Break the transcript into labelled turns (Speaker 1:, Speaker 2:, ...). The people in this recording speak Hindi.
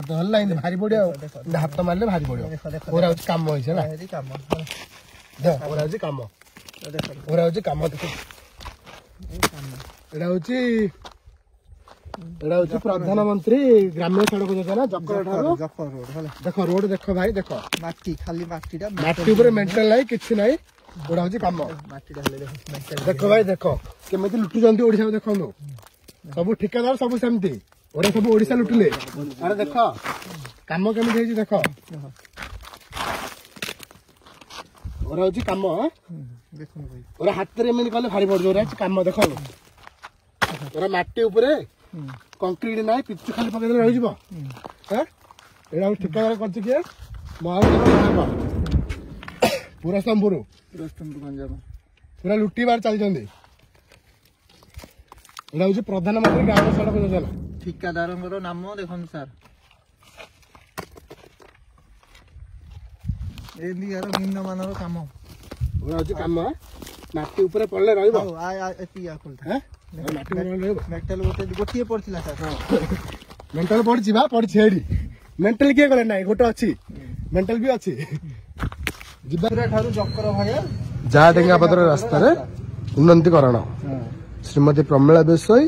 Speaker 1: धरला भारी पड़ो हाथ मारे भारी पड़ो ओरा कम होइछ ना
Speaker 2: काम
Speaker 1: ओरा कम ओरा कम देखो एटा हूँ प्रधानमंत्री ग्राम्य सड़क योजना जकर देख रोड देख भाई देख
Speaker 2: माटी खाली
Speaker 1: माटी ऊपर मेंटेन नहीं किसी ना ओरा हूँ कम देख भाई देख केमी लुटुंट ओडिशा देखो सब ठिकादार सब सेमती ओरा सब ओडिशा लुटिले अरे देख कम केमी देख ओरा हूँ कम ओरा हाथ में एमती कले भारी पड़ जाए कम देख ओरा माटी उपरे कंक्रीट ना पिचु खाली पकड़ रही ठिकादार कर पूरा स्तंभर पूरा लुटिबार चलते हूँ प्रधानमंत्री ग्राम सड़क योजना
Speaker 2: ठिकादार नाम देख सार निम्न मान कम
Speaker 1: कम माटी ऊपर पड़े रही
Speaker 2: मेटल गोटे पड़ा
Speaker 1: मेंटल पड़ी पड़ी मेंटल किए गले ना गोटे अच्छी मेंटल भी अच्छी
Speaker 2: जकर भाया
Speaker 1: जहा डेंगापतर रास्तार उन्नतीकरण श्रीमती प्रमिला देसाई।